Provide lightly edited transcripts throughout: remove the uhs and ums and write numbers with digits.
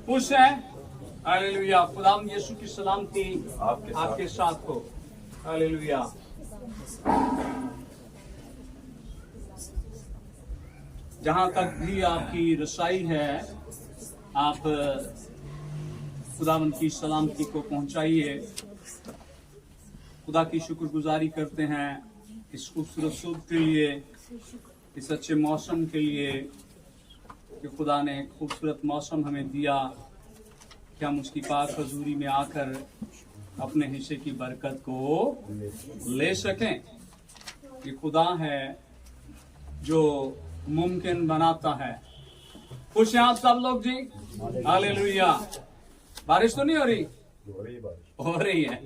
खुश हैं? हालेलुया। खुदावंद यीशु की सलामती आपके साथ हो। हालेलुया। जहां तक भी आपकी रसाई है, आप खुदावंद की सलामती को पहुंचाइए। खुदा की शुक्रगुजारी करते हैं इस खूबसूरत सुबह के लिए, इस अच्छे मौसम के लिए कि खुदा ने खूबसूरत मौसम हमें दिया कि हम उसकी पाक हजूरी में आकर अपने हिस्से की बरकत को ले सकें। ये खुदा है जो मुमकिन बनाता है। खुश हैं आप सब लोग जी? हालेलुया। बारिश तो नहीं हो रही? हो रही है।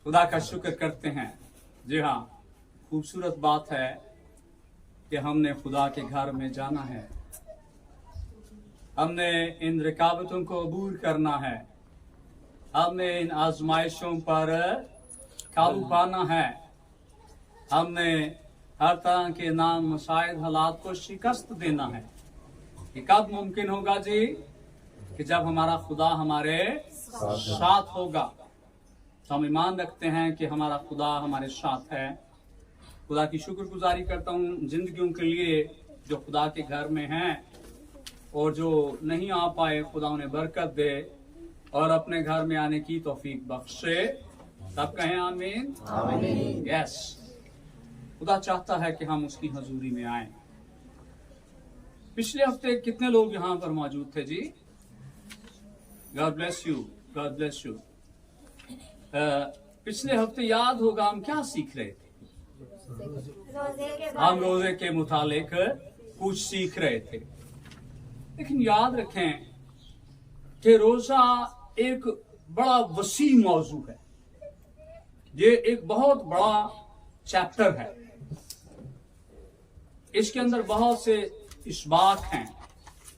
खुदा का शुक्र करते हैं। जी हाँ, खूबसूरत बात है कि हमने खुदा के घर में जाना है। हमने इन रुकावटों को अबूर करना है। हमने इन आजमाइशों पर काबू पाना है। हमने हर तरह के नामुसाइद हालात को शिकस्त देना है। ये कब मुमकिन होगा जी? कि जब हमारा खुदा हमारे साथ होगा। तो हम ईमान रखते हैं कि हमारा खुदा हमारे साथ है। खुदा की शुक्रगुजारी करता हूँ जिंदगियों के लिए जो खुदा के घर में हैं और जो नहीं आ पाए, खुदा उन्हें बरकत दे और अपने घर में आने की तौफीक बख्शे। सब कहें आमीन। आमीन। यस, खुदा चाहता है कि हम उसकी हजूरी में आए। पिछले हफ्ते कितने लोग यहाँ पर मौजूद थे जी? God bless you, God bless you. पिछले हफ्ते याद होगा हम क्या सीख रहे थे? हम रोजे के मुतालिक कुछ सीख रहे थे। लेकिन याद रखें कि रोजा एक बड़ा वसी मौजू है। ये एक बहुत बड़ा चैप्टर है। इसके अंदर बहुत से इस्बात हैं,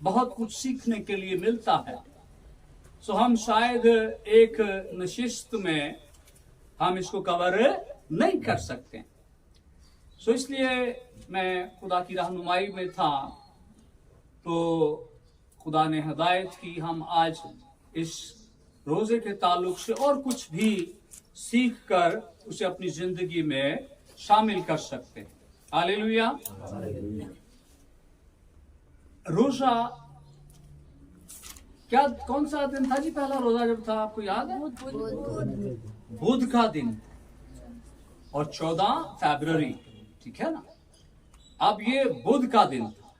बहुत कुछ सीखने के लिए मिलता है। सो हम शायद एक नशिस्त में हम इसको कवर नहीं कर सकते। सो इसलिए मैं खुदा की रहनुमाई में था, तो खुदा ने हिदायत की हम आज इस रोजे के ताल्लुक से और कुछ भी सीख कर उसे अपनी जिंदगी में शामिल कर सकते हैं। हालेलुया। रोजा क्या, कौन सा दिन था जी पहला रोजा जब था, आपको याद है? बुध का दिन, और 14 फरवरी, ठीक है ना? अब ये बुध का दिन था।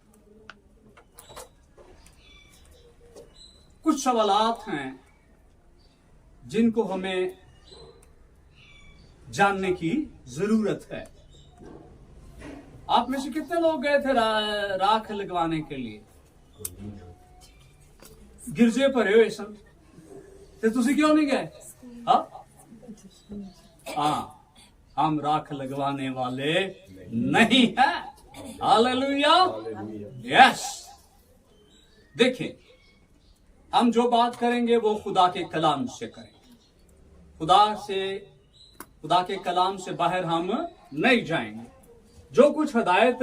कुछ सवालात हैं जिनको हमें जानने की जरूरत है। आप में से कितने लोग गए थे राख लगवाने के लिए? गिरजे पर हो ऐसा तो तुसी क्यों नहीं गए? हाँ, हम राख लगवाने वाले नहीं है। हालेलुया। यस। देखें, हम जो बात करेंगे वो खुदा के कलाम से करेंगे। खुदा के कलाम से बाहर हम नहीं जाएंगे। जो कुछ हिदायत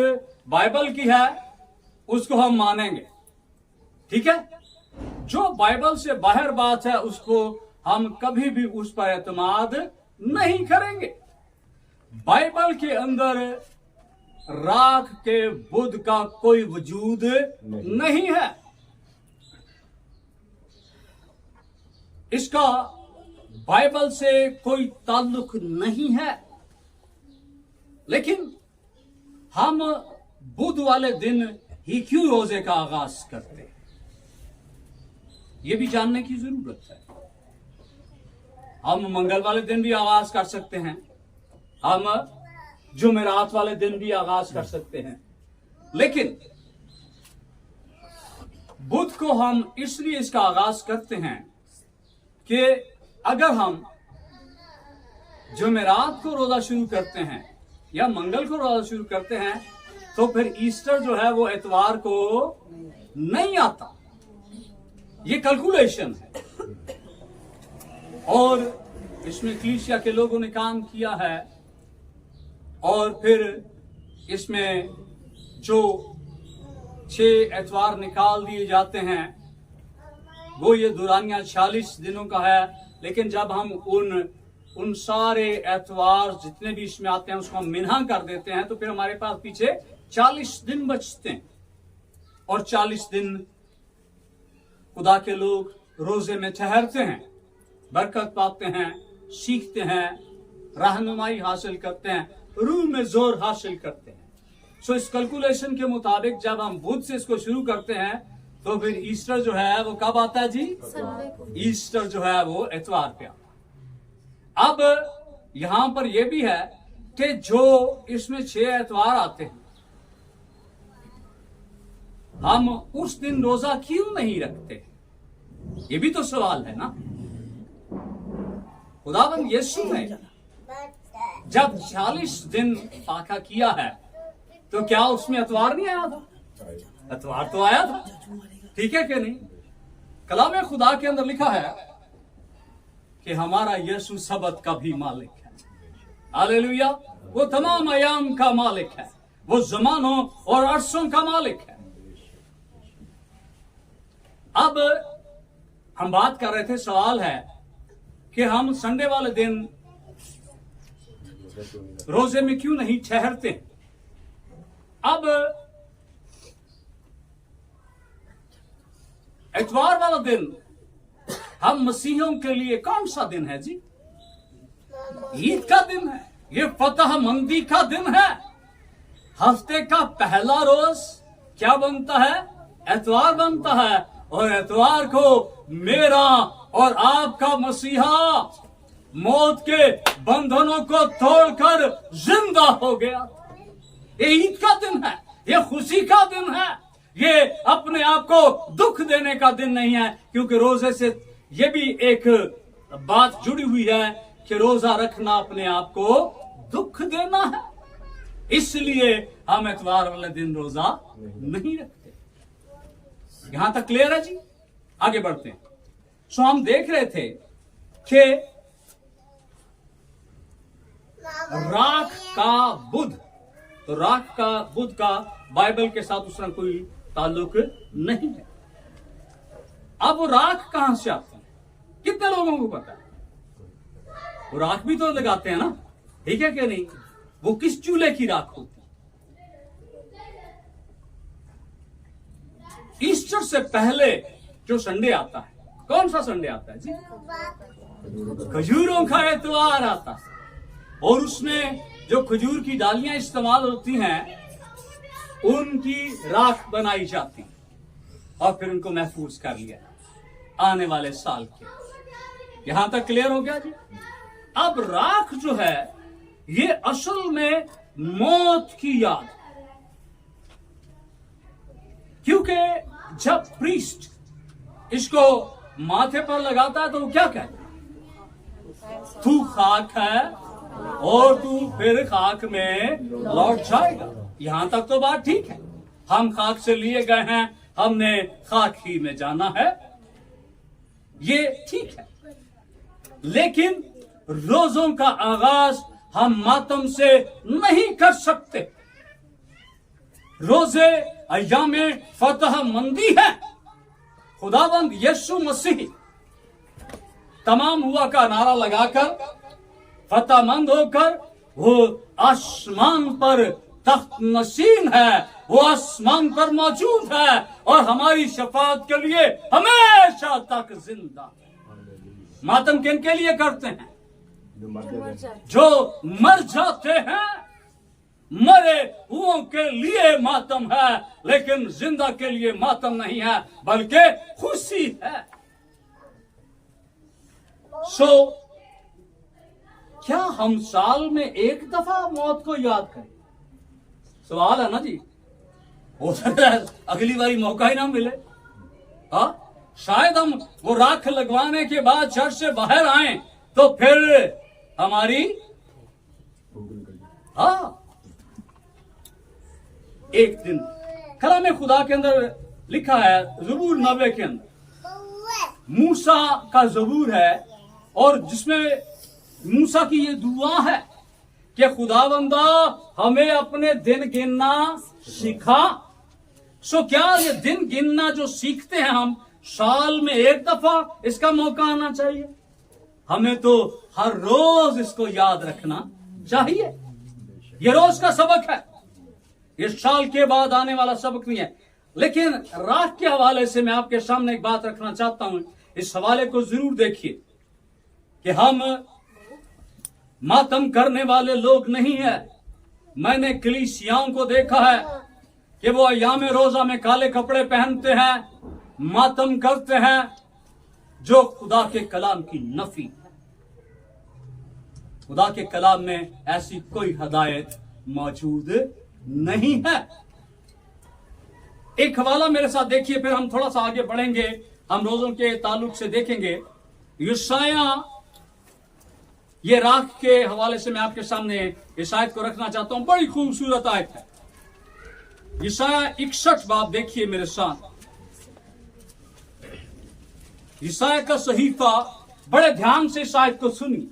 बाइबल की है उसको हम मानेंगे, ठीक है? जो बाइबल से बाहर बात है उसको हम कभी भी उस पर एतमाद नहीं करेंगे। बाइबल के अंदर राख के बुध का कोई वजूद नहीं है। इसका बाइबल से कोई ताल्लुक नहीं है। लेकिन हम बुध वाले दिन ही क्यों रोजे का आगाज करते हैं, यह भी जानने की जरूरत है। हम मंगल वाले दिन भी आगाज कर सकते हैं, हम जुमेरात वाले दिन भी आगाज कर सकते हैं। लेकिन बुध को हम इसलिए इसका आगाज करते हैं कि अगर हम जुमेरात को रोजा शुरू करते हैं या मंगल को रोजा शुरू करते हैं तो फिर ईस्टर जो है वो इतवार को नहीं आता। ये कैलकुलेशन है। और इसमें कलीसिया के लोगों ने काम किया है। और फिर इसमें जो 6 एतवार निकाल दिए जाते हैं वो ये दुरानियां 40 दिनों का है। लेकिन जब हम उन सारे एतवार जितने भी इसमें आते हैं उसको हम मिन्हा कर देते हैं तो फिर हमारे पास पीछे 40 दिन बचते हैं। और 40 दिन खुदा के लोग रोजे में ठहरते हैं, बरकत पाते हैं, सीखते हैं, रहनुमाई हासिल करते हैं, रूह में जोर हासिल करते हैं। सो इस कैलकुलेशन के मुताबिक जब हम बुध से इसको शुरू करते हैं तो फिर ईस्टर जो है वो कब आता है जी? ईस्टर जो है वो एतवार पे आता है। अब यहां पर यह भी है कि जो इसमें 6 एतवार आते हैं हम उस दिन रोजा क्यों नहीं रखते? ये भी तो सवाल है ना। खुदावंद यीशु ने जब 40 दिन फाका किया है तो क्या उसमें एतवार नहीं आया था? एतवार तो आया था, ठीक है कि नहीं? कलाम खुदा के अंदर लिखा है कि हमारा यीशु सबत का भी मालिक है। हालेलुया। वो तमाम अयाम का मालिक है, वो जमानों और अरसों का मालिक है। अब हम बात कर रहे थे, सवाल है कि हम संडे वाले दिन रोजे में क्यों नहीं ठहरते? अब एतवार वाला दिन हम मसीहियों के लिए कौन सा दिन है जी? ईद का दिन है, ये फतह मंदी का दिन है। हफ्ते का पहला रोज क्या बनता है? एतवार बनता है। और एतवार को मेरा और आपका मसीहा मौत के बंधनों को तोड़कर जिंदा हो गया। ये ईद का दिन है, ये खुशी का दिन है, ये अपने आप को दुख देने का दिन नहीं है। क्योंकि रोजे से ये भी एक बात जुड़ी हुई है कि रोजा रखना अपने आप को दुख देना है। इसलिए हम एतवार वाले दिन रोजा नहीं रखते। यहां तक क्लियर है जी? आगे बढ़ते हैं। सो हम देख रहे थे कि राख का बुध, तो राख का बुध का बाइबल के साथ उसका कोई ताल्लुक नहीं है। अब वो राख कहां से आते हैं? कितने लोगों को पता है? वो राख भी तो लगाते हैं ना, ठीक है कि नहीं? वो किस चूल्हे की राख होती है? ईस्टर से पहले जो संडे आता है, कौन सा संडे आता है जी? खजूरों का एतवार आता है। और उसमें जो खजूर की डालियां इस्तेमाल होती हैं उनकी राख बनाई जाती है और फिर उनको महफूज कर लिया आने वाले साल के। यहां तक क्लियर हो गया जी? अब राख जो है ये असल में मौत की याद, क्योंकि जब प्रीस्ट इसको माथे पर लगाता है तो वो क्या कहता है? तू खाक है और तू फिर खाक में लौट जाएगा। यहां तक तो बात ठीक है, हम खाक से लिए गए हैं, हमने खाक ही में जाना है, ये ठीक है। लेकिन रोजों का आगाज हम मातम से नहीं कर सकते। रोजे अय्यामे फतह मंदी है। खुदावंद यीशु मसीह तमाम हुआ का नारा लगाकर फतहमंद होकर वो आसमान पर तख्त नशीन है, वो आसमान पर मौजूद है और हमारी शफाअत के लिए हमेशा तक जिंदा। मातम किन के लिए करते हैं? जो मर जाते हैं। मरे हुओं के लिए मातम है, लेकिन जिंदा के लिए मातम नहीं है, बल्कि खुशी है। सो क्या हम साल में एक दफा मौत को याद करें? सवाल है ना जी। हो सकता है अगली बारी मौका ही ना मिले। हाँ, शायद हम वो राख लगवाने के बाद चर्च से बाहर आए तो फिर हमारी एक दिन कलाम खुदा के अंदर लिखा है, ज़बूर 90 के अंदर, मूसा का ज़बूर है और जिसमें मूसा की ये दुआ है कि खुदावंदा हमें अपने दिन गिनना सिखा। सो क्या ये दिन गिनना जो सीखते हैं हम, साल में एक दफा इसका मौका आना चाहिए? हमें तो हर रोज इसको याद रखना चाहिए। ये रोज का सबक है, इस साल के बाद आने वाला सबक नहीं है। लेकिन राख के हवाले से मैं आपके सामने एक बात रखना चाहता हूं। इस हवाले को जरूर देखिए कि हम मातम करने वाले लोग नहीं है। मैंने कलीसियाओं को देखा है कि वो अय्याम रोजा में काले कपड़े पहनते हैं, मातम करते हैं, जो खुदा के कलाम की नफी है। खुदा के कलाम में ऐसी कोई हदायत मौजूद नहीं है। एक हवाला मेरे साथ देखिए, फिर हम थोड़ा सा आगे बढ़ेंगे। हम रोजों के ताल्लुक से देखेंगे यशाया, ये राख के हवाले से मैं आपके सामने इस आयत को रखना चाहता हूं। बड़ी खूबसूरत आयत है। यशाया 61 बाब देखिए मेरे साथ। यशाया का सहीफा, बड़े ध्यान से इस आयत को सुनिए।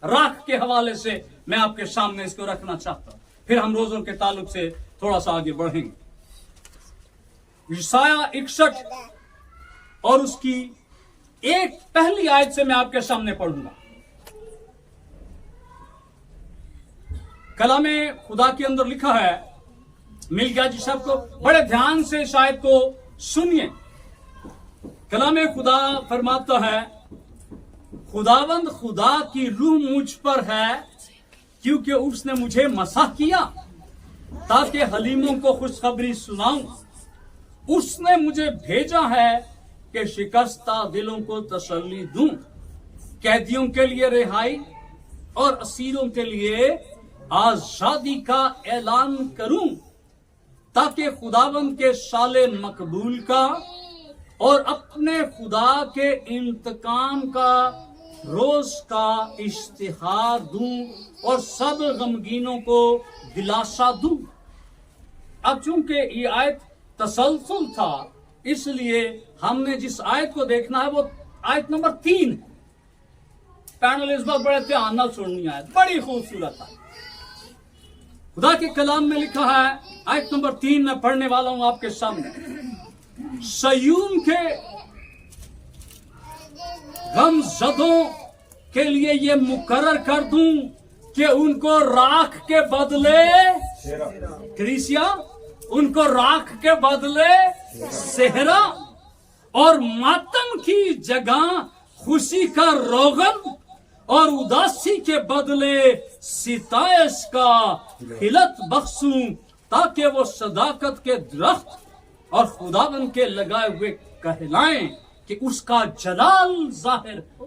राख के हवाले से मैं आपके सामने इसको रखना चाहता हूं, फिर हम रोजों के ताल्लुक से थोड़ा सा आगे बढ़ेंगे। यशाया 61 और उसकी एक पहली आयत से मैं आपके सामने पढ़ूंगा। कलाम खुदा के अंदर लिखा है, मिल गया जी सबको? बड़े ध्यान से शायद को सुनिए। कलाम खुदा फरमाता है, खुदावंद खुदा की रूह मुझ पर है, क्योंकि उसने मुझे मसाह किया ताकि हलीमों को खुशखबरी सुनाऊं। उसने मुझे भेजा है कि शिकस्ता दिलों को तसल्ली दूं, कैदियों के लिए रिहाई और असीरों के लिए आजादी का ऐलान करूं, ताकि खुदावंद के साले मकबूल का और अपने खुदा के इंतकाम का रोज का इश्तिहार दूं और सब गमगीनों को दिलासा दूं। अब चूंकि ये आयत तसलसल था, इसलिए हमने जिस आयत को देखना है वो आयत नंबर 3 है। पैनल इस बार बड़े ध्यान न सुननी आयत, बड़ी खूबसूरत है। खुदा के कलाम में लिखा है, आयत नंबर 3 में पढ़ने वाला हूं आपके सामने। सयून के गमजदों के लिए ये मुकर्रर कर दूं कि उनको राख के बदले, क्रिसिया, उनको राख के बदले सेहरा और मातम की जगह खुशी का रोगन और उदासी के बदले सिताइश का खिलत बख्शूं, ताकि वो सदाकत के दरख्त और खुदावन के लगाए हुए कहलाएं कि उसका जलाल जाहिर हो।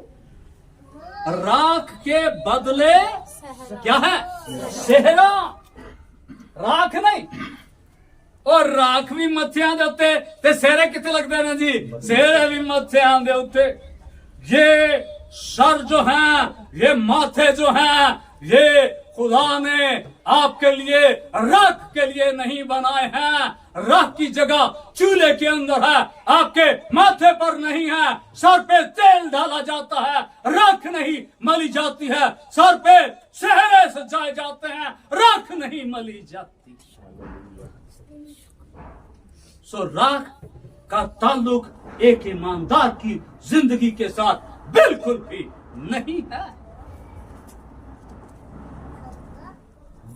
राख के बदले क्या है? सेहरा, राख नहीं। और राख भी मत्थियां दे उत्ते ते सेहरे कितने लगते हैं जी? सेहरे भी मत्थियां दे उत्ते। ये सर जो हैं, ये माथे जो हैं, ये खुदा ने आपके लिए राख के लिए नहीं बनाए हैं। राख की जगह चूल्हे के अंदर है, आपके माथे पर नहीं है। सर पे तेल डाला जाता है, राख नहीं मली जाती है। सर पे सेहरे सजाए जाते हैं, राख नहीं मली जाती। सो राख का ताल्लुक एक ईमानदार की जिंदगी के साथ बिल्कुल भी नहीं है।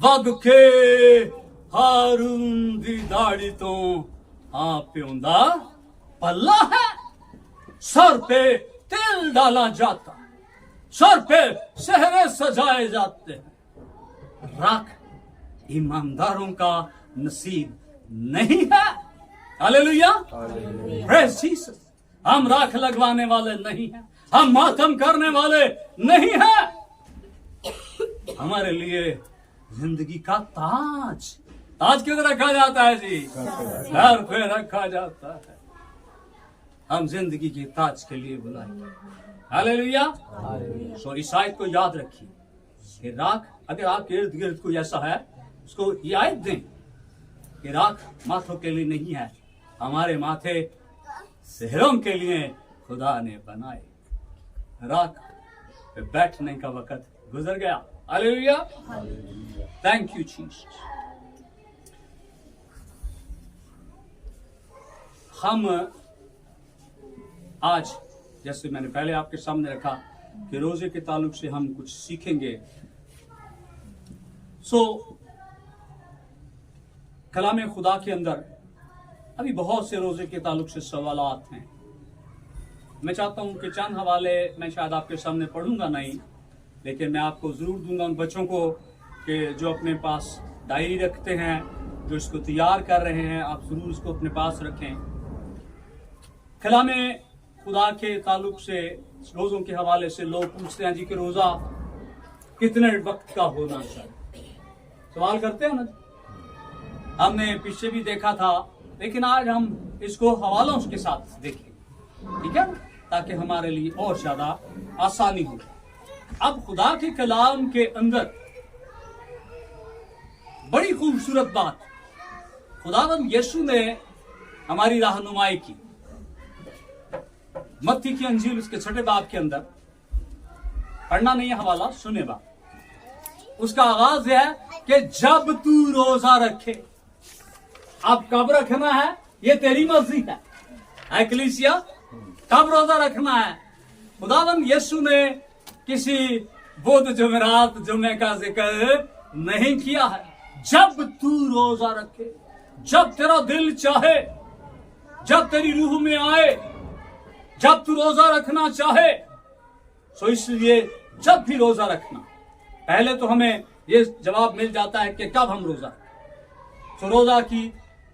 वग के हारून दी दाढ़ी तो आप प्योंदा पल्ला है। सर पे तेल डाला जाता, सर पे सेहरे सजाए जाते हैं। राख ईमानदारों का नसीब नहीं है। Hallelujah, praise Jesus. हम राख लगवाने वाले नहीं हैं, हम मातम करने वाले नहीं हैं। हमारे लिए जिंदगी का ताज, ताज किधर रखा जाता है जी? सर पे रखा जाता है। हम जिंदगी के ताज के लिए बुलाए। हालेलुया। सो इस आयत को याद रखिए कि राख, अगर आपके इर्द गिर्द कोई ऐसा है, उसको ये आयत दें कि राख माथों के लिए नहीं है, हमारे माथे सेहरों के लिए खुदा ने बनाए। राख बैठने का वक्त गुजर गया। Hallelujah, thank you Jesus. हम आज, जैसे मैंने पहले आपके सामने रखा कि रोजे के ताल्लुक से हम कुछ सीखेंगे। कलाम खुदा के अंदर अभी बहुत से रोजे के ताल्लुक से सवालात हैं। मैं चाहता हूं कि चंद हवाले मैं शायद आपके सामने पढ़ूंगा नहीं, लेकिन मैं आपको जरूर दूंगा उन बच्चों को कि जो अपने पास डायरी रखते हैं, जो इसको तैयार कर रहे हैं, आप जरूर इसको अपने पास रखें। कलाम खुदा के ताल्लुक से रोजों के हवाले से लोग पूछते हैं जी कि रोजा कितने वक्त का होना चाहिए, सवाल करते हैं ना। हमने पीछे भी देखा था, लेकिन आज हम इसको हवालों के साथ देखें, ठीक है, ताकि हमारे लिए और ज्यादा आसानी हो। अब खुदा के कलाम के अंदर बड़ी खूबसूरत बात खुदावंद यीशु ने हमारी रहनुमाई की। मत्ती की अंजील उसके 6 बाब के अंदर, पढ़ना नहीं है हवाला, सुने बात। उसका आगाज है कि जब तू रोजा रखे। अब कब रखना है ये तेरी मर्जी है कलीसिया, कब रोजा रखना है। खुदावंद यीशु ने किसी बुध जुमेरात जुम्मे का जिक्र नहीं किया है। जब तू रोजा रखे, जब तेरा दिल चाहे, जब तेरी रूह में आए, जब तू रोजा रखना चाहे। सो इसलिए जब भी रोजा रखना, पहले तो हमें ये जवाब मिल जाता है कि कब हम रोजा रखें। सो रोजा की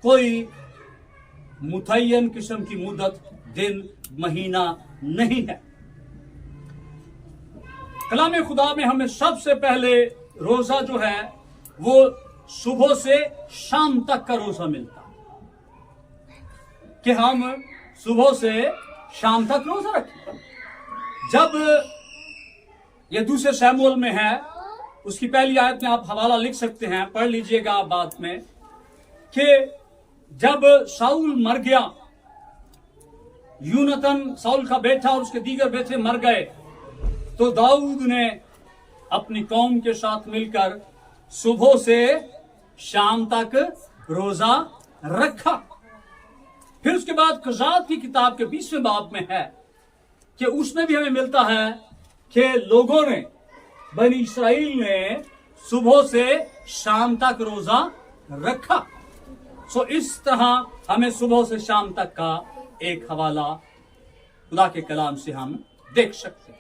कोई मुतय्यन किस्म की मुद्दत, दिन, महीना नहीं है। कलाम खुदा में हमें सबसे पहले रोजा जो है वो सुबह से शाम तक का रोजा मिलता कि हम सुबह से शाम तक रोजा रखें। जब ये दूसरे शमूएल में है, उसकी पहली आयत में आप हवाला लिख सकते हैं, पढ़ लीजिएगा आप बाद में, कि जब शाऊल मर गया, यूनतन शाऊल का बेटा और उसके दीगर बेटे मर गए, तो दाऊद ने अपनी कौम के साथ मिलकर सुबह से शाम तक रोजा रखा। फिर उसके बाद क़ज़ात की किताब के 20वें बाब में है कि उसमें भी हमें मिलता है कि लोगों ने, बनी इस्राएल ने सुबह से शाम तक रोजा रखा। सो इस तरह हमें सुबह से शाम तक का एक हवाला खुदा के कलाम से हम देख सकते हैं।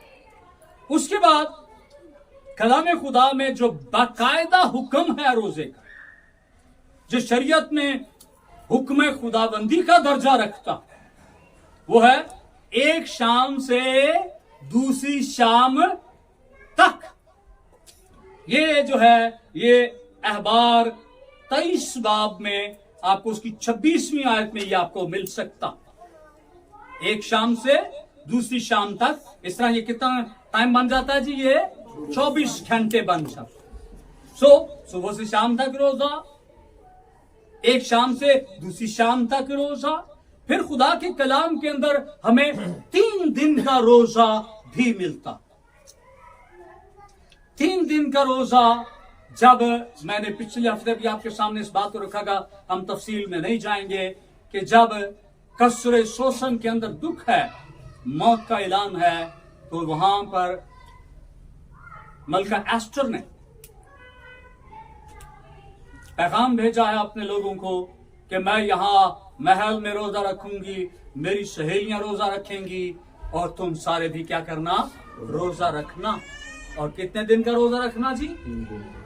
उसके बाद कलाम खुदा में जो बाकायदा हुक्म है रोजे का, जो शरीयत में हुक्म खुदाबंदी का दर्जा रखता, वो है एक शाम से दूसरी शाम तक। ये जो है ये अहबार 23 बाब में आपको उसकी 26वीं आयत में ये आपको मिल सकता। एक शाम से दूसरी शाम तक, इस तरह ये कितना टाइम बन जाता है जी, ये 24 घंटे बन जाता। सो सुबह से शाम तक रोजा, एक शाम से दूसरी शाम तक रोजा। फिर खुदा के कलाम के अंदर हमें 3 दिन का रोजा भी मिलता। 3 दिन का रोजा, जब मैंने पिछले हफ्ते भी आपके सामने इस बात को रखा था, हम तफसील में नहीं जाएंगे, कि जब कसरे शोषण के अंदर दुख है, मौत का ऐलान है, तो वहां पर मलका एस्टर ने पैगाम भेजा है अपने लोगों को कि मैं यहां महल में रोजा रखूंगी, मेरी सहेलियां रोजा रखेंगी, और तुम सारे भी क्या करना, रोजा रखना। और कितने दिन का रोजा रखना जी?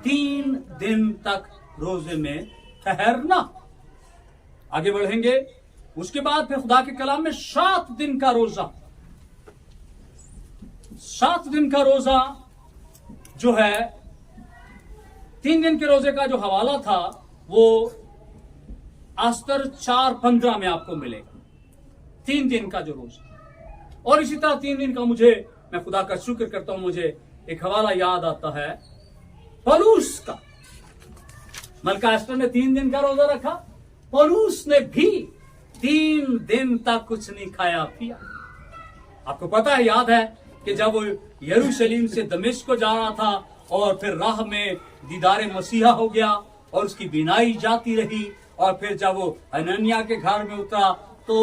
3 दिन तक रोजे में ठहरना। आगे बढ़ेंगे। उसके बाद फिर खुदा के कलाम में 7 दिन का रोजा, 7 दिन का रोजा जो है, 3 दिन के रोजे का जो हवाला था वो अस्तर 4:15 में आपको मिलेगा, 3 दिन का जो रोजा। और इसी तरह 3 दिन का, मैं खुदा का शुक्र करता हूं, मुझे एक हवाला याद आता है पौलुस का। मलका एस्टर ने 3 दिन का रोजा रखा, पौलुस ने भी 3 दिन तक कुछ नहीं खाया पिया। आपको पता है, याद है कि जब वो यरूशलेम से दमिश्क को जा रहा था और फिर राह में दीदार मसीहा हो गया और उसकी बीनाई जाती रही, और फिर जब वो हनन्याह के घर में उतरा तो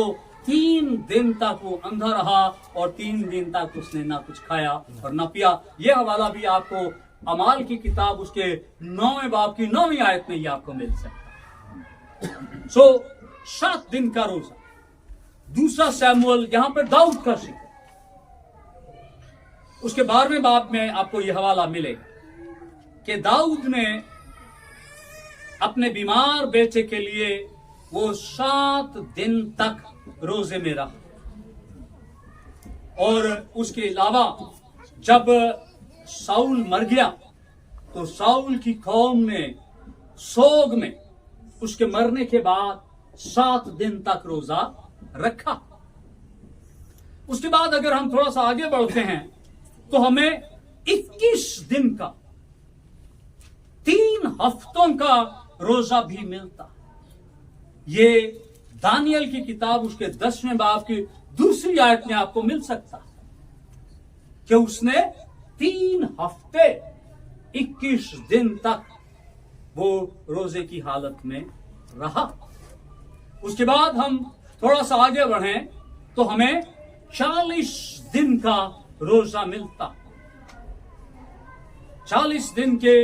3 दिन तक वो अंधा रहा और 3 दिन तक उसने ना कुछ खाया और ना पिया। यह हवाला भी आपको अमाल की किताब उसके 9वें बाब की 9वीं आयत में ये आपको मिल सकता है। 7 दिन का रोजा। दूसरा सैमुअल, यहां पर दाऊद का जिक्र, उसके 12वें बाब में आपको यह हवाला मिलेगा कि दाऊद ने अपने बीमार बेटे के लिए वो 7 दिन तक रोजे में रहा। और उसके अलावा जब साउल मर गया तो साउल की कौम ने सोग में उसके मरने के बाद 7 दिन तक रोजा रखा। उसके बाद अगर हम थोड़ा सा आगे बढ़ते हैं तो हमें 21 दिन का, 3 हफ्तों का रोजा भी मिलता। ये दानियल की किताब उसके 10वें बाब की 2री आयत में आपको मिल सकता है कि उसने 3 हफ्ते 21 दिन तक वो रोजे की हालत में रहा। उसके बाद हम थोड़ा सा आगे बढ़ें तो हमें 40 दिन का रोजा मिलता। 40 दिन के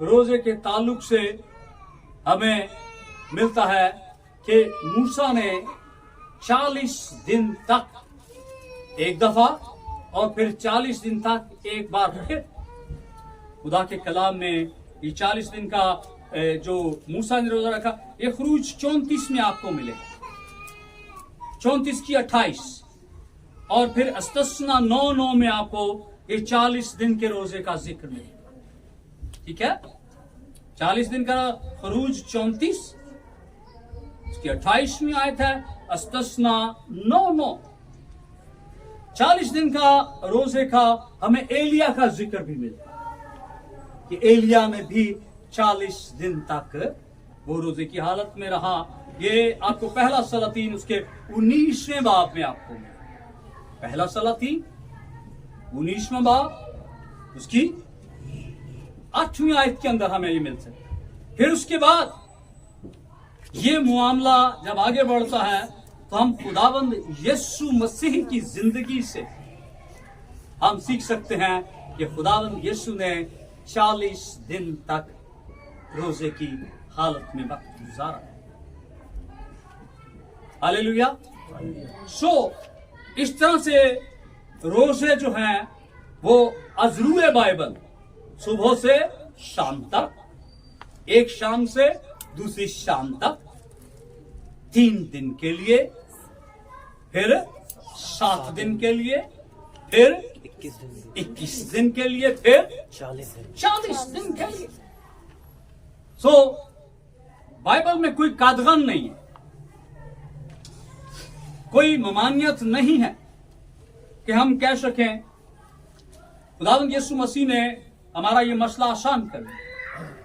रोजे के ताल्लुक से हमें मिलता है कि मूसा ने 40 दिन तक एक दफा और फिर 40 दिन तक एक बार फिर खुदा के कलाम में ये 40 दिन का जो मूसा ने रोजा रखा, ये खरूज 34 में आपको मिलेगा, 34 की 28, और फिर अस्तस्ना 9:9 में आपको ये 40 दिन के रोजे का जिक्र मिलेगा। ठीक है, 40 दिन का खरूज 34, उसकी 28वीं आयत है अस्तस्ना 9:9। 40 दिन का रोजे का हमें एलिया का जिक्र भी मिलता है कि एलिया ने भी 40 दिन तक वो रोजे की हालत में रहा। ये आपको पहला सलातीन उसके 19वें बाब में आपको मिला। पहला सलातीन 19वां बाब उसकी 8वीं आयत के अंदर हमें ये मिल सकता। फिर उसके बाद ये मामला जब आगे बढ़ता है तो हम खुदाबंद यीशु मसीह की जिंदगी से हम सीख सकते हैं कि खुदाबंद यीशु ने 40 दिन तक रोजे की हालत में वक्त गुजारा। हालेलुया। इस तरह से रोजे जो हैं वो अजरूए बाइबल सुबह से शाम तक, एक शाम से दूसरी शाम तक, 3 दिन के लिए, फिर 7 दिन के लिए, फिर 21 दिन के लिए, फिर 40 दिन के लिए। बाइबल में कोई कादगन नहीं है, कोई ममानियत नहीं है कि हम कह सकें खुदावंद यीशु मसीह ने हमारा ये मसला आसान कर दिया।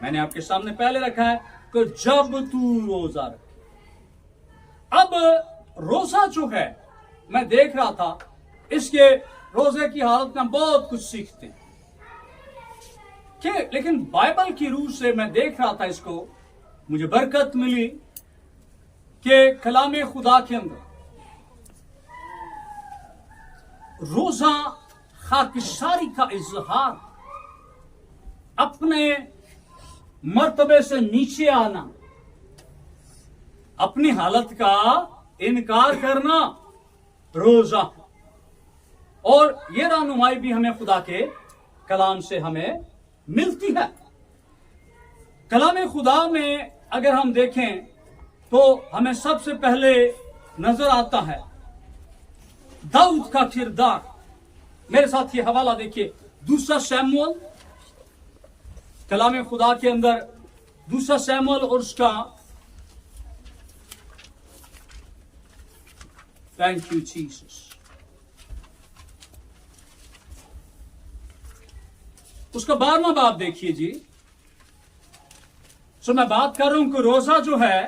मैंने आपके सामने पहले रखा है कि जब तू रोजा रखे। अब रोजा जो है, मैं देख रहा था इसके रोजे की हालत में बहुत कुछ सीखते हैं, लेकिन बाइबल की रूह से मैं देख रहा था इसको, मुझे बरकत मिली कि कलामे खुदा के अंदर रोजा खाकिसारी का इजहार, अपने मर्तबे से नीचे आना, अपनी हालत का इनकार करना, रोजा। और ये रहनुमाई भी हमें खुदा के कलाम से हमें मिलती है। कलाम खुदा में अगर हम देखें तो हमें सबसे पहले नजर आता है दाऊद का किरदार। मेरे साथ ये हवाला देखिए, 2 शमूएल, कलाम खुदा के अंदर 2 शमूएल और उसका, थैंक यू जीसस, उसका 12वां बाब देखिए जी। मैं बात कर रहा हूं कि रोजा जो है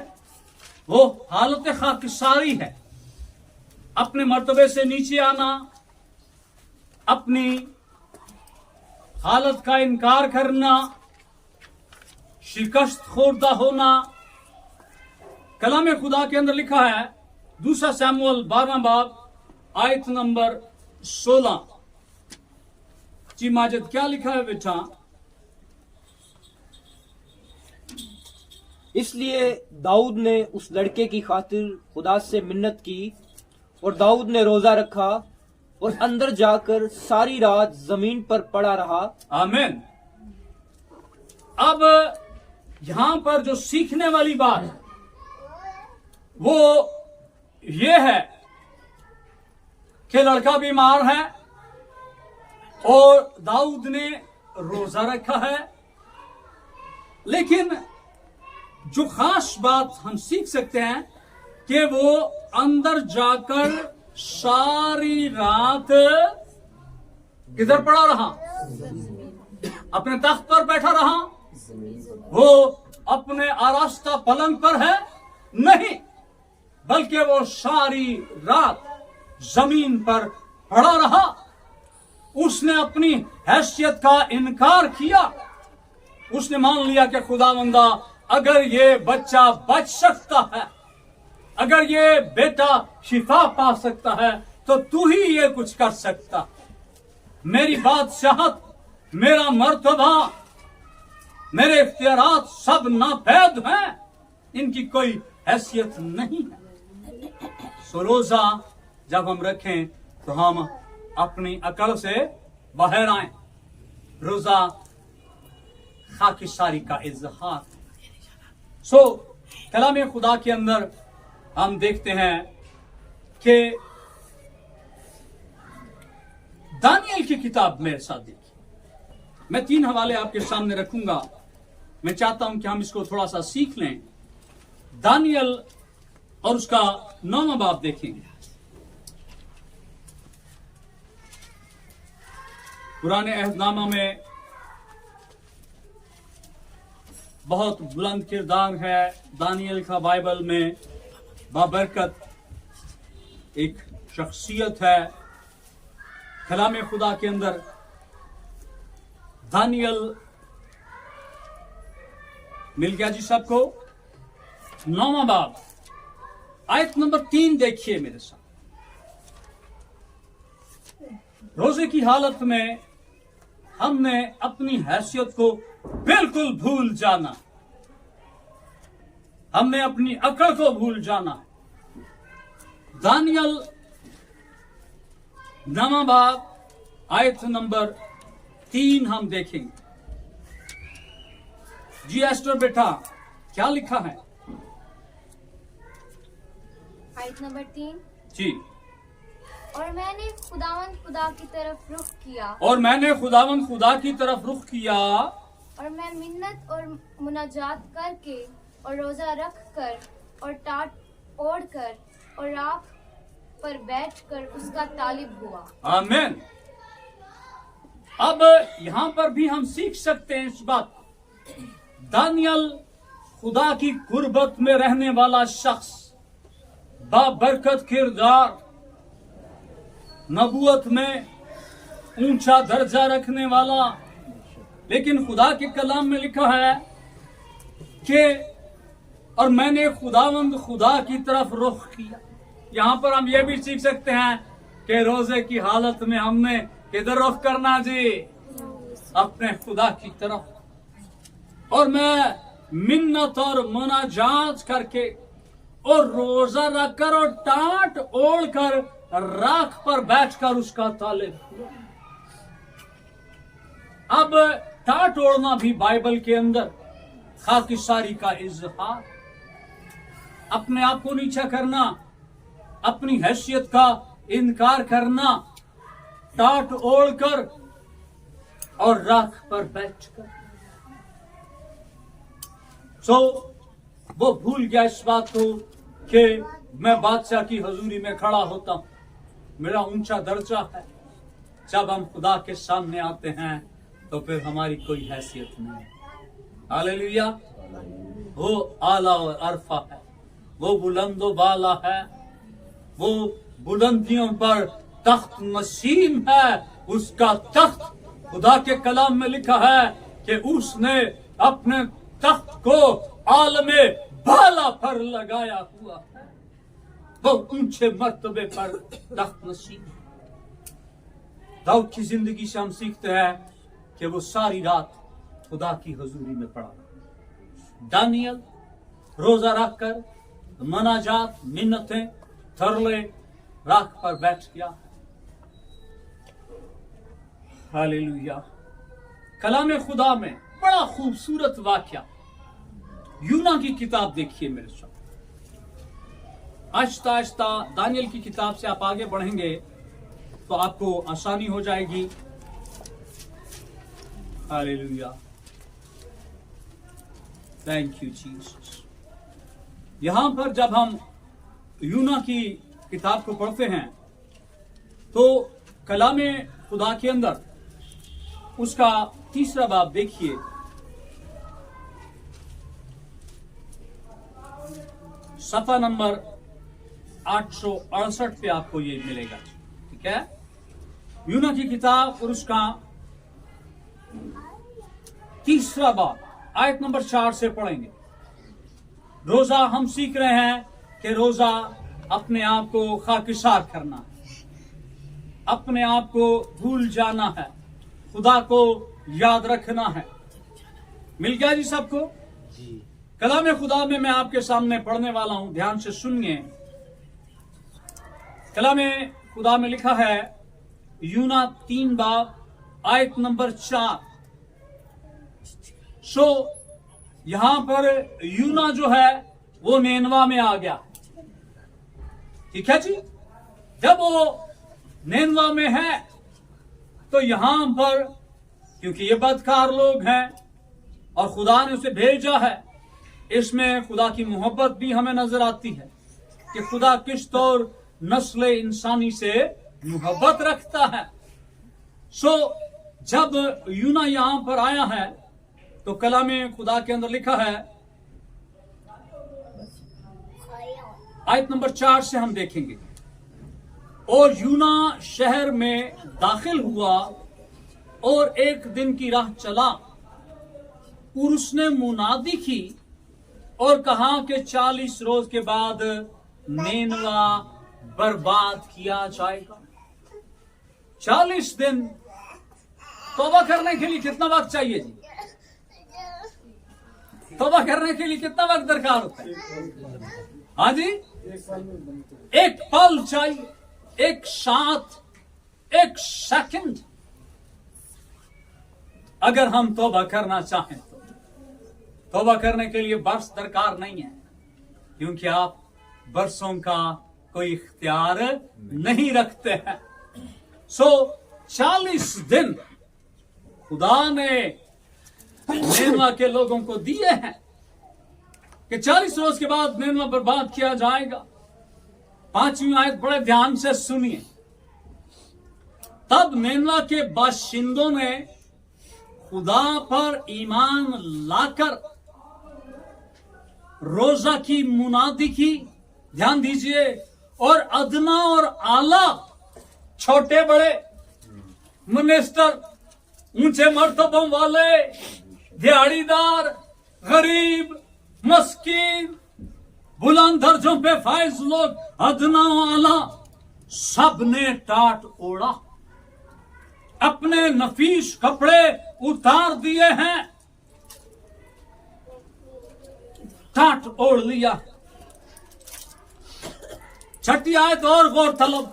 वो हालत खाकिसारी है, अपने मर्तबे से नीचे आना, अपनी हालत का इनकार करना, शिकस्त खोरदा होना। कलाम खुदा के अंदर लिखा है 2 शमूएल 12वां बाब आयत नंबर 16। जी माजिद, क्या लिखा है बेटा? इसलिए दाऊद ने उस लड़के की खातिर खुदा से मिन्नत की और दाऊद ने रोजा रखा और अंदर जाकर सारी रात जमीन पर पड़ा रहा। आमीन। अब यहां पर जो सीखने वाली बात वो ये है कि लड़का बीमार है और दाऊद ने रोजा रखा है, लेकिन जो खास बात हम सीख सकते हैं कि वो अंदर जाकर सारी रात किधर पड़ा रहा? अपने तख्त पर बैठा रहा। वो अपने आरास्ता पलंग पर है नहीं, बल्कि वो सारी रात जमीन पर पड़ा रहा। उसने अपनी हैसियत का इनकार किया। उसने मान लिया कि खुदावंदा, अगर ये बच्चा बच सकता है, अगर ये बेटा शिफा पा सकता है, तो तू ही ये कुछ कर सकता। मेरी बादशाहत, मेरा मर्तबा, मेरे इख्तियारात सब नापैद हैं, इनकी कोई हैसियत नहीं है। सो रोजा जब हम रखें तो हम अपनी अकल से बाहर आए। रोजा खाकिसारी का इजहार। सो कलाम खुदा के अंदर हम देखते हैं कि दानियल की किताब मेरे साथ देखिए। मैं 3 हवाले आपके सामने रखूंगा। मैं चाहता हूं कि हम इसको थोड़ा सा सीख लें। दानियल और उसका 9वां बाब देखेंगे। पुराने अहदनामा में बहुत बुलंद किरदार है दानियल का। बाइबल में बाबरकत एक शख्सियत है। कलाम खुदा के अंदर दानियल मिल गया जी सबको। 9वां बाब आयत नंबर 3 देखिए मेरे साथ। रोजे की हालत में हमने अपनी हैसियत को बिल्कुल भूल जाना, हमने अपनी अकल को भूल जाना है। दानियल 9वां बाब आयत नंबर 3 हम देखेंगे। जी एस्टर बेटा, क्या लिखा है? आयत नंबर 3। जी। और मैंने खुदावंद खुदा की तरफ रुख किया, और मैंने खुदावंद खुदा की तरफ रुख किया, और मैं मिन्नत और मुनाजात करके और रोजा रख कर और टाट ओढ़ कर और राख पर बैठ कर उसका तालिब हुआ। आमीन। अब यहां पर भी हम सीख सकते हैं इस बात। दानियल खुदा की कुर्बत में रहने वाला शख्स, बाबरकत किरदार, नबूवत में ऊंचा दर्जा रखने वाला। लेकिन खुदा के कलाम में लिखा है कि और मैंने खुदावंद खुदा की तरफ रुख किया। यहां पर हम ये भी सीख सकते हैं कि रोजे की हालत में हमने किधर रुख करना जी? अपने खुदा की तरफ। और मैं मिन्नत और मुनाजात करके और रोजा रखकर और टाट ओढ़ कर राख पर बैठकर उसका तालिब हुआ। अब टाट ओढ़ना भी बाइबल के अंदर खाकिसारी का इजहार, अपने आप को नीचा करना, अपनी हैसियत का इनकार करना, टाट ओढ़कर और राख पर बैठकर। वो भूल गया इस बात को कि मैं बादशाह की हजूरी में खड़ा होता हूं, मेरा ऊंचा दर्जा है। जब हम खुदा के सामने आते हैं तो फिर हमारी कोई हैसियत नहीं है। हालेलुया। वो आला और अरफा है, वो बुलंदो बाला है, वो बुलंदियों पर तख्त नसीम है, उसका तख्त खुदा के कलाम में लिखा है कि उसने अपने तख्त को आलमे बाला पर लगाया हुआ है। बहुत ऊंचे मर्तबे पर तख्त नसीम है। दाऊद की जिंदगी से हम सीखते हैं कि वो सारी रात खुदा की हजूरी में पड़ा। दानियल रोजा रखकर मनाजात, मिन्नतें, थरले राख पर बैठ गया। हालेलुया। कलाम खुदा में बड़ा खूबसूरत वाक्या, यूना की किताब देखिए मेरे साथ। आहिस्ता आहिस्ता दानियल की किताब से आप आगे बढ़ेंगे तो आपको आसानी हो जाएगी। Hallelujah, thank you Jesus. यहां पर जब हम यूना की किताब को पढ़ते हैं तो कलामे खुदा के अंदर उसका तीसरा बाब देखिए, सफा नंबर 868 पे आपको ये मिलेगा। ठीक है, यूना की किताब और उसका तीसरा बाब आयत नंबर 4 से पढ़ेंगे। रोजा हम सीख रहे हैं कि रोजा अपने आप को खाकिसार करना है, अपने आप को भूल जाना है, खुदा को याद रखना है। मिल गया जी सबको? जी। कलाम खुदा में मैं आपके सामने पढ़ने वाला हूं, ध्यान से सुनिए। कलाम खुदा में लिखा है, यूना 3 बाब आयत नंबर 4। यहां पर यूना जो है वो नेनवा में आ गया। ठीक है जी। जब वो नेनवा में है तो यहां पर, क्योंकि ये बदकार लोग हैं और खुदा ने उसे भेजा है, इसमें खुदा की मोहब्बत भी हमें नजर आती है कि खुदा किस तौर नस्ल इंसानी से मोहब्बत रखता है। जब यूना यहां पर आया है तो कलाम खुदा के अंदर लिखा है, आयत नंबर 4 से हम देखेंगे। और यूना शहर में दाखिल हुआ और एक दिन की राह चला और उसने मुनादी की और कहा कि 40 रोज के बाद नेनवा बर्बाद किया जाएगा। 40 दिन तौबा करने के लिए कितना वक्त चाहिए जी? तौबा करने के लिए कितना वक्त दरकार होता है? हाँ जी, एक पल चाहिए, एक साथ, एक सेकंड। अगर हम तौबा करना चाहें तो तौबा करने के लिए बरस दरकार नहीं है, क्योंकि आप बरसों का कोई इख्तियार नहीं रखते हैं। 40 दिन खुदा ने नेनवा के लोगों को दिए हैं कि 40 रोज के बाद नेनवा बर्बाद किया जाएगा। 5वीं आयत बड़े ध्यान से सुनिए। तब नेनवा के बाशिंदों ने खुदा पर ईमान लाकर रोजा की मुनादी की, ध्यान दीजिए, और अदना और आला, छोटे बड़े, मिनिस्टर, ऊंचे मर्तबों वाले, दिहाड़ीदार, गरीब, मस्कीन, बुलंद दर्जों पे फाइज लोग, अदना आला, सब ने टाट ओढ़ा, अपने नफीस कपड़े उतार दिए हैं, टाट ओढ़ लिया। 6ठी आयत और गौर तलब,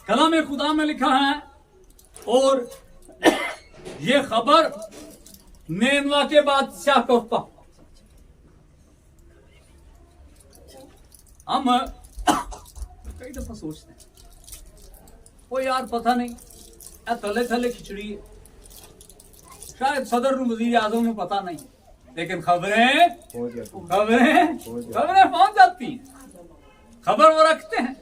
कलाम खुदा में लिखा है, और ये खबर नेनवा के बादशाह को पहुंची। हम कई दफा सोचते हैं, ओ यार पता नहीं थले थले खिचड़ी है, शायद सदर वजीर आजम को पता नहीं, लेकिन खबरें पहुंच जाती हैं, खबर वो रखते हैं।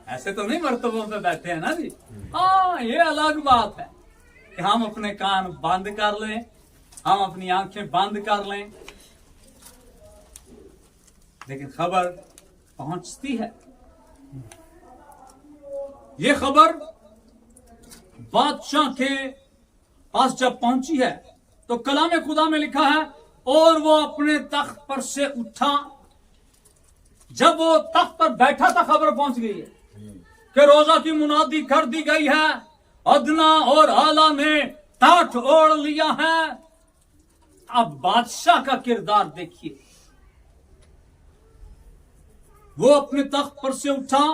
ऐसे तो नहीं मर्तबों पे बैठे हैं ना जी। हाँ, ये अलग बात है कि हम अपने कान बंद कर लें, हम अपनी आंखें बंद कर लें, लेकिन खबर पहुंचती है। ये खबर बादशाह के पास जब पहुंची है तो कलाम खुदा में लिखा है, और वो अपने तख्त पर से उठा। जब वो तख्त पर बैठा था खबर पहुंच गई है कि रोजा की मुनादी कर दी गई है, अदना और आला ने टाट ओढ़ लिया है। अब बादशाह का किरदार देखिए, वो अपने तख्त पर से उठा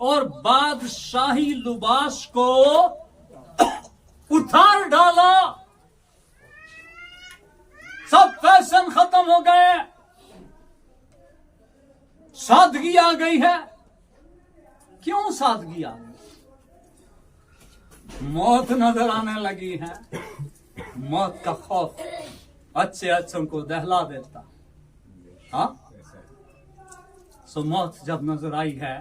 और बादशाही लिबास को उतार डाला। सब फैशन खत्म हो गए, सादगी आ गई है। क्यों सादगी आ गई? मौत नजर आने लगी है। मौत का खौफ अच्छे अच्छों को दहला देता। हाँ, सो मौत जब नजर आई है,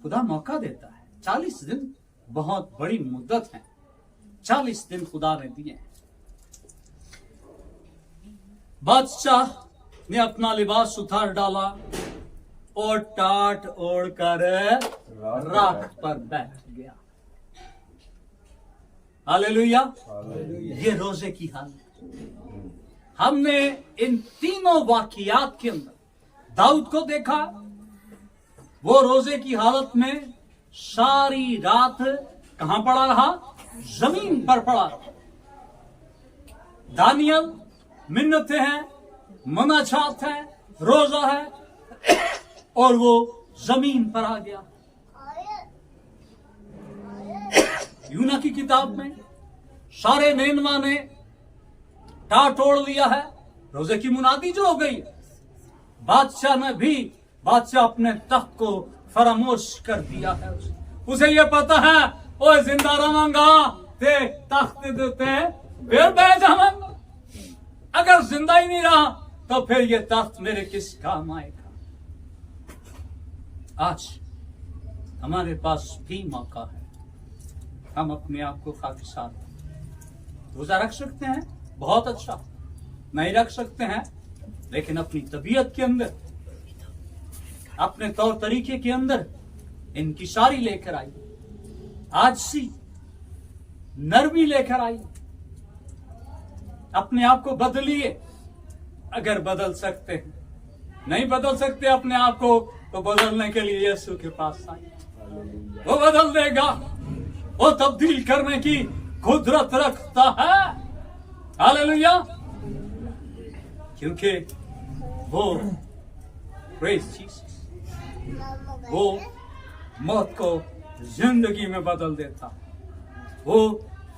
खुदा मौका देता है। 40 दिन बहुत बड़ी मुद्दत है। 40 दिन खुदा ने दिए हैं। बादशाह ने अपना लिबास उतार डाला और टाट ओढ़कर राख पर बैठ गया। हालेलुया। ये रोजे की हालत। हमने इन तीनों वाकियात के अंदर दाऊद को देखा। वो रोजे की हालत में सारी रात कहां पड़ा रहा? जमीन पर पड़ा रहा। दानियल मिन्नतें हैं, मुनाजात है, रोजा है, और वो जमीन पर आ गया। यूना की किताब में सारे नेनवा ने टाट ओढ़ लिया है। रोजे की मुनादी जो हो गई, बादशाह ने भी, बादशाह अपने तख्त को फरामोश कर दिया है। उसे ये पता है, ओ जिंदा रवांगा ते तख्त देते फिर बह जाऊंगा। अगर जिंदा ही नहीं रहा तो फिर ये तख्त मेरे किस काम आएगा? आज हमारे पास भी मौका है। हम अपने आप को खाकिसार रोजा रख सकते हैं, बहुत अच्छा। नहीं रख सकते हैं, लेकिन अपनी तबीयत के अंदर, अपने तौर तरीके के अंदर इनकिसारी लेकर आई, आजसी नरमी लेकर आई। अपने आप को बदलिए अगर बदल सकते हैं। नहीं बदल सकते अपने आप को तो बदलने के लिए यीशु के पास आइए, वो बदल देगा। वो तब्दील करने की कुदरत रखता है। हालेलुया। क्योंकि वो प्रेज जीसस, वो मौत को जिंदगी में बदल देता, वो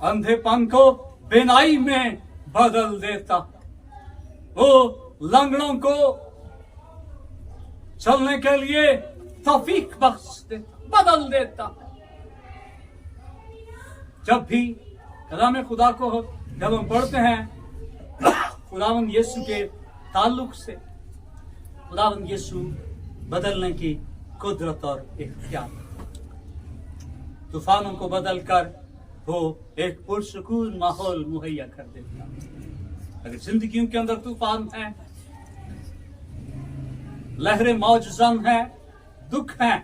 अंधेपन को बेनाई में बदल देता, वो लंगड़ों को चलने के लिए तौफीक बख्श देता, बदल देता। जब भी कलाम खुदा को जब हम पढ़ते हैं खुदावंद यीशु के ताल्लुक से, खुदावंद यीशु बदलने की कुदरत और इख्तियार, तूफानों को बदलकर वो एक पुरसुकून माहौल मुहैया कर देता। अगर जिंदगियों के अंदर तूफान है, लहरें मौजज़न है, दुख है,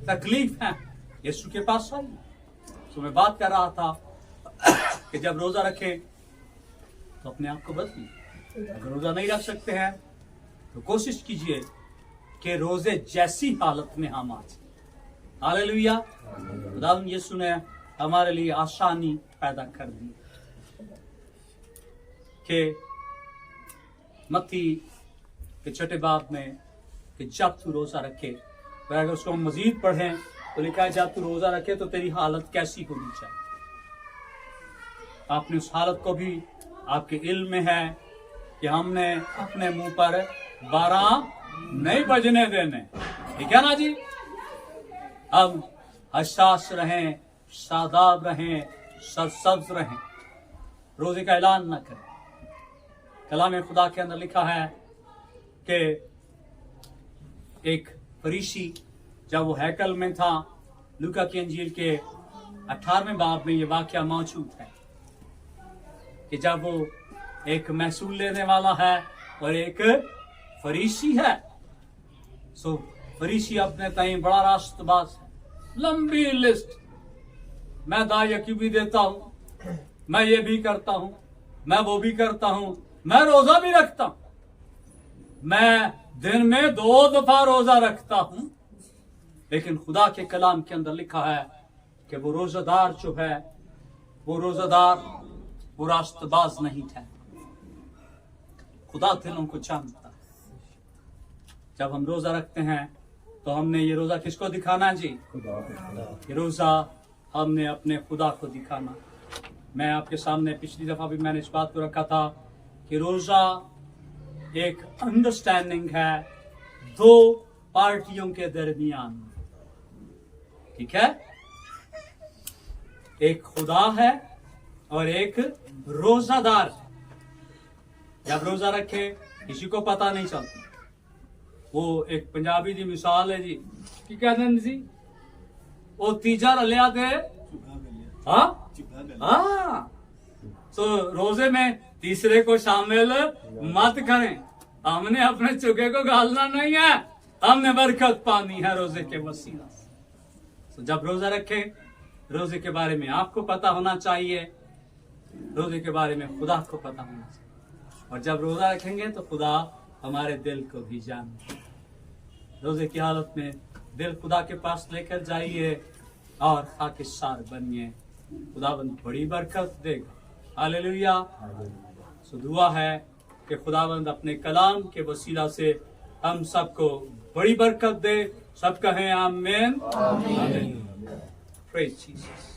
तकलीफ है, यीशु के पास आइए। तो मैं बात कर रहा था कि जब रोजा रखें तो अपने आप को बदलिए। अगर रोजा नहीं रख सकते हैं तो कोशिश कीजिए कि रोजे जैसी हालत में हम आ जाए। हालेलुया। खुदावंद यीशु ने हमारे लिए आसानी पैदा कर दी कि मत्ती के छठे बाब में कि जब तू रोजा रखे, अगर उसको हम मजीद पढ़ें तो लिखा है जब तू रोजा रखे तो तेरी हालत कैसी होनी चाहिए। आपने उस हालत को भी आपके इल्म में है कि हमने अपने मुंह पर 12 नहीं बजने देने, ठीक है ना जी। हम हसास रहें, शादाब रहें, सरसब्ज रहें, रोजे का ऐलान न करें। कलाम खुदा के अंदर लिखा है कि एक फरीसी जब वो हैकल में था, लूका की अंजील के 18वें बाब में ये वाकया मौजूद है कि जब वो एक महसूल लेने वाला है और एक फरीसी है। सो फरीसी अपने ताई बड़ा रास्तबाज है, लंबी लिस्ट। मैं दायकी भी देता हूं, मैं ये भी करता हूं, मैं वो भी करता हूं, मैं रोजा भी रखता हूं, मैं दिन में 2 दफा रोजा रखता हूं। लेकिन खुदा के कलाम के अंदर लिखा है कि वो रोजादार जो है, वो रोजादार वो रास्तबाज नहीं था। खुदा दिलों को जानता है। जब हम रोजा रखते हैं तो हमने ये रोजा किसको दिखाना है जी? ये रोजा हमने अपने खुदा को दिखाना। मैं आपके सामने पिछली दफा भी मैंने इस बात को रखा था कि रोजा एक अंडरस्टैंडिंग है 2 पार्टियों के दरमियान। ठीक है, एक खुदा है और एक रोजादार। जब रोजा रखे किसी को पता नहीं चलता। वो एक पंजाबी दी मिसाल है जी, की कहते हैं जी, वो तीजा रलिया दे तो रोजे में तीसरे को शामिल मत करें। हमने अपने चुके को गालना नहीं है, हमने बरकत पानी है रोजे के वसीला से। तो जब रोजा रखें, रोजे के बारे में आपको पता होना चाहिए, रोजे के बारे में खुदा को पता होना चाहिए। और जब रोजा रखेंगे तो खुदा हमारे दिल को भी जाने। रोजे की हालत में दिल खुदा के पास लेकर जाइए और खाकिसार बनिए। खुदाबंद बड़ी बरकत देगा। हालेलुया। सो दुआ है कि खुदाबंद अपने कलाम के वसीला से हम सबको बड़ी बरकत दे। सब कहें आमीन। आमीन। Praise Jesus.